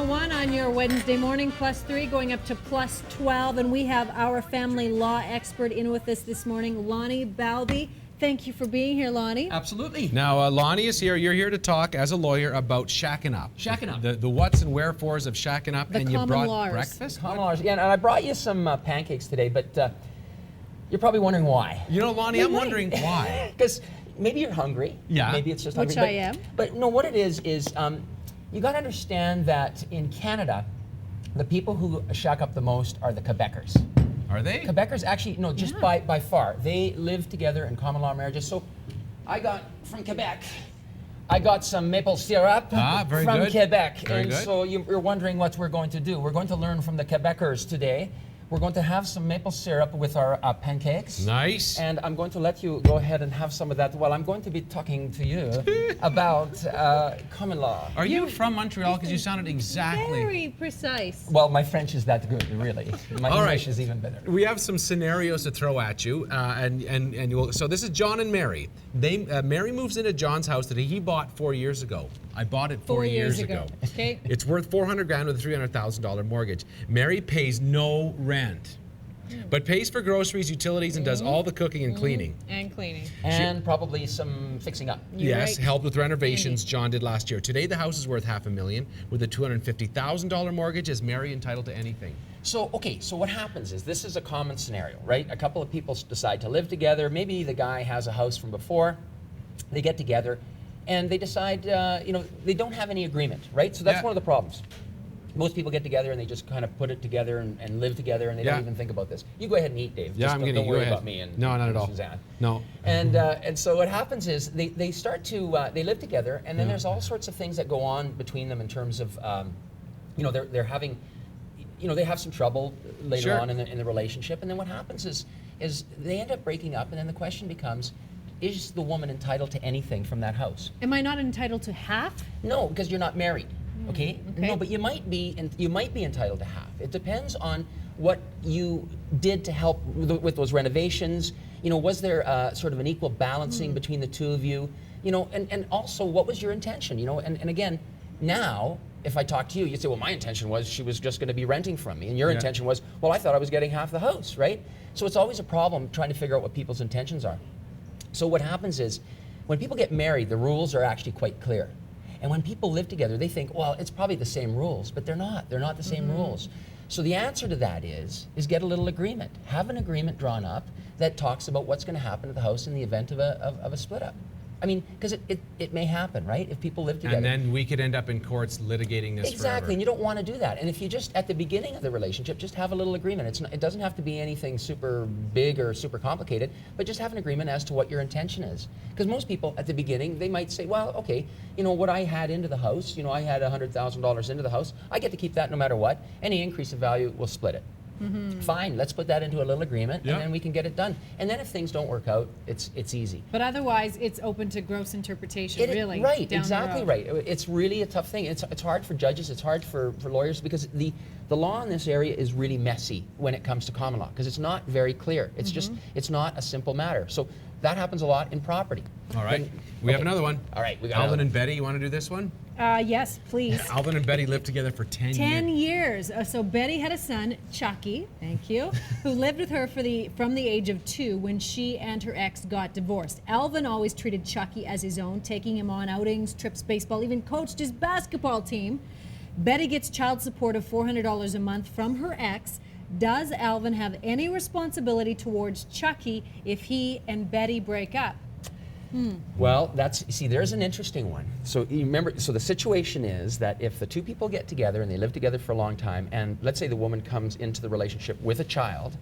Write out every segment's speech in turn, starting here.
1 on your Wednesday morning, +3 going up to +12. And we have our family law expert in with us this morning, Lonny Balbi. Thank you for being here, Lonny. Absolutely. Now, Lonny is here. You're here to talk as a lawyer about shacking up. Shacking up. The what's and wherefores of shacking up. The and you common brought laws. breakfast? Common laws. Yeah, and I brought you some pancakes today, but you're probably wondering why. You know, Lonny, I'm wondering why. Because maybe you're hungry. Yeah. Maybe it's just Which hungry. I am. But no, what it is you got to understand that in Canada, the people who shack up the most are the Quebecers. Are they? Quebecers actually, no, just by far. They live together in common law marriages. So I got from Quebec. I got some maple syrup very from good. Quebec. Very and good. so you're wondering what we're going to do. We're going to learn from the Quebecers today. We're going to have some maple syrup with our pancakes. Nice. And I'm going to let you go ahead and have some of that while I'm going to be talking to you about common law. Are you from Montreal? Because you sounded exactly... Very precise. Well, my French is that good, really. My All English right. is even better. We have some scenarios to throw at you, and you'll. So this is John and Mary. Mary moves into John's house that he bought 4 years ago. I bought it 4 years ago. Okay. It's worth $400,000 with a $300,000 mortgage. Mary pays no rent, but pays for groceries, utilities, and does all the cooking and cleaning. And cleaning. And probably some fixing up. You're Yes, right. helped with renovations. John did last year. Today the house is worth $500,000 with a $250,000 mortgage. Is Mary entitled to anything? So, okay, so what happens is this is a common scenario, right? A couple of people decide to live together. Maybe the guy has a house from before. They get together and they decide, they don't have any agreement, right? So that's one of the problems. Most people get together and they just kind of put it together and live together and they don't even think about this. You go ahead and eat, Dave. Yeah, just I'm don't worry about me and no, not at all. Suzanne. No. And so what happens is they start to they live together, and then there's all sorts of things that go on between them in terms of they're having they have some trouble later on in the relationship, and then what happens is they end up breaking up, and then the question becomes, is the woman entitled to anything from that house? Am I not entitled to half? No, because you're not married. Okay? No, but you might be entitled to half. It depends on what you did to help with those renovations. Was there sort of an equal balancing between the two of you? And also what was your intention? And again, now if I talk to you, you'd say, well, my intention was she was just going to be renting from me, and your intention was, well, I thought I was getting half the house, right? So it's always a problem trying to figure out what people's intentions are. So what happens is, when people get married, the rules are actually quite clear. And when people live together, they think, well, it's probably the same rules, but they're not. They're not the same rules. So the answer to that is get a little agreement. Have an agreement drawn up that talks about what's going to happen to the house in the event of a split up. I mean, because it may happen, right? If people live together. And then we could end up in courts litigating this Exactly, forever. and you don't want to do that. And if you just, at the beginning of the relationship, just have a little agreement. It doesn't have to be anything super big or super complicated, but just have an agreement as to what your intention is. Because most people, at the beginning, they might say, well, okay, what I had into the house, I had $100,000 into the house, I get to keep that no matter what. Any increase in value, we'll split it. Fine, let's put that into a little agreement, and then we can get it done. And then if things don't work out, it's easy. But otherwise, it's open to gross interpretation, really. Right, down exactly the road. right. It's really a tough thing. It's hard for judges, it's hard for lawyers, because the law in this area is really messy when it comes to common law, because it's not very clear. It's just, it's not a simple matter. So that happens a lot in property. All right, we have another one. All right, we got Alvin and Betty, you want to do this one? Yes, please. Alvin and Betty lived together for 10 years. 10 years. So Betty had a son, Chucky, thank you, who lived with her from the age of 2 when she and her ex got divorced. Alvin always treated Chucky as his own, taking him on outings, trips, baseball, even coached his basketball team. Betty gets child support of $400 a month from her ex. Does Alvin have any responsibility towards Chucky if he and Betty break up? Well, there's an interesting one. So you remember, so the situation is that if the two people get together and they live together for a long time, and let's say the woman comes into the relationship with a child,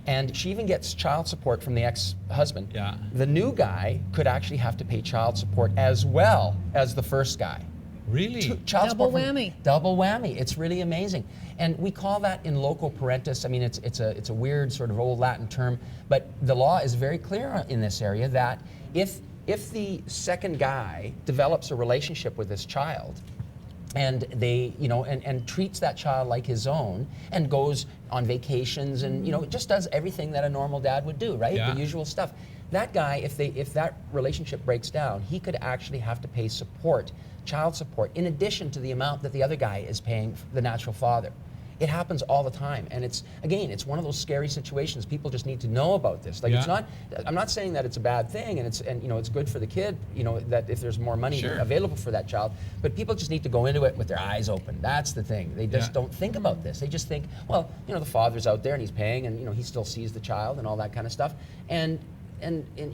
and she even gets child support from the ex-husband, the new guy could actually have to pay child support as well as the first guy. Really? Double whammy. Double whammy. It's really amazing. And we call that in loco parentis. I mean, it's a weird sort of old Latin term, but the law is very clear in this area that if the second guy develops a relationship with this child, and they, and treats that child like his own, and goes on vacations, and just does everything that a normal dad would do, right? The usual stuff. that guy, if that relationship breaks down, he could actually have to pay support, child support, in addition to the amount that the other guy is paying the natural father. It happens all the time, and it's one of those scary situations. People just need to know about this. Like, Yeah. it's not. I'm not saying that it's a bad thing, and it's good for the kid. That if there's more money Sure. available for that child, but people just need to go into it with their eyes open. That's the thing. They just Yeah. don't think about this. They just think, well, the father's out there and he's paying, and he still sees the child and all that kind of stuff, and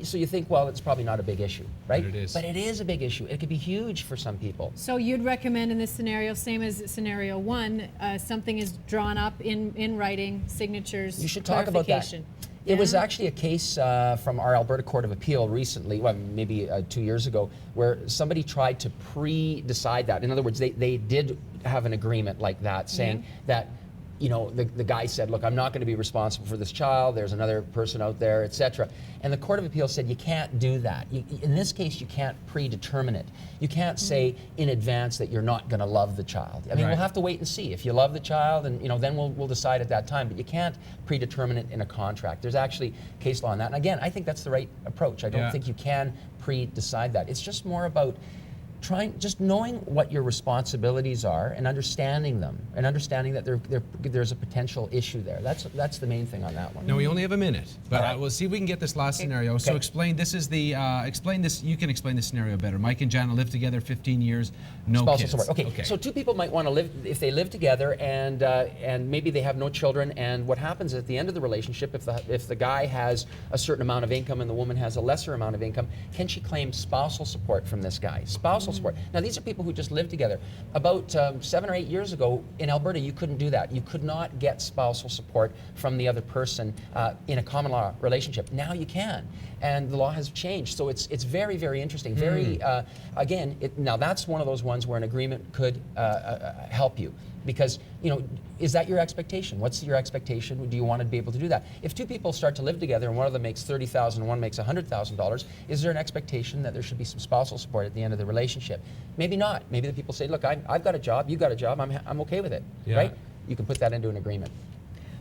so you think, well, it's probably not a big issue, right? But it is. But it is a big issue. It could be huge for some people. So you'd recommend in this scenario, same as scenario 1, something is drawn up in writing, signatures, You should talk about that. clarification. It was Yeah? actually a case from our Alberta Court of Appeal recently, well, maybe 2 years ago, where somebody tried to pre-decide that. In other words, they did have an agreement like that, saying that the guy said, look, I'm not going to be responsible for this child. There's another person out there, etc. And the Court of Appeal said you can't do that. In this case, you can't predetermine it. You can't say in advance that you're not going to love the child. I mean, Right. we'll have to wait and see. If you love the child, and then we'll decide at that time. But you can't predetermine it in a contract. There's actually case law on that. And again, I think that's the right approach. I don't Yeah. think you can pre-decide that. It's just more about just knowing what your responsibilities are and understanding them, and understanding that there's a potential issue there. That's the main thing on that one. No, we only have a minute, but All right. we'll see if we can get this last scenario. So Okay. explain. This is the explain this. You can explain the scenario better. Mike and Jana live together 15 years, no Spousal kids. support. Okay. So two people might want to live, if they live together, and maybe they have no children. And what happens at the end of the relationship, if the guy has a certain amount of income and the woman has a lesser amount of income, can she claim spousal support from this guy? Spousal support. Now, these are people who just live together. About 7 or 8 years ago in Alberta, you couldn't do that. You could not get spousal support from the other person in a common law relationship. Now you can, and the law has changed. So it's very, very interesting. Very again. Now that's one of those ones where an agreement could help you, because is that your expectation? What's your expectation? Do you want to be able to do that? If two people start to live together and one of them makes $30,000 and one makes $100,000, is there an expectation that there should be some spousal support at the end of the relationship? Maybe not. Maybe the people say, look, I've got a job, you got a job, I'm okay with it, Yeah. right? You can put that into an agreement.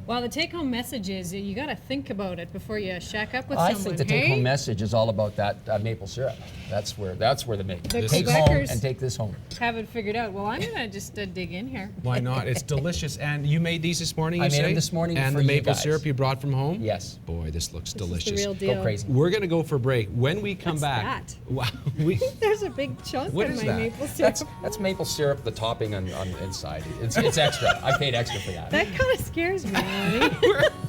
Well, the take-home message is you got to think about it before you shack up with I someone. think the take-home hey? message is all about that maple syrup. That's where the maple. The Take home Quebecers- and take this home. Have it figured out. Well, I'm gonna just dig in here. Why not? It's delicious. And you made these this morning, I you made say? them this morning And for the you maple guys. syrup you brought from home? Yes. Boy, this looks This delicious. is the real deal. Go crazy. We're going to go for break. When we come What's back. that? Wow. We, There's a big chunk What of is my that? maple syrup. That's maple syrup, the topping on the inside. It's extra. I paid extra for that. That kind of scares me, Lonny.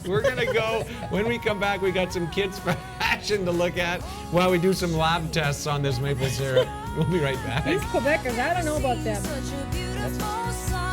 we're going to go. When we come back, we got some kids' fashion to look at while we do some lab tests on this maple syrup. We'll be right back. These Quebecers, I don't know about them. Such a beautiful song.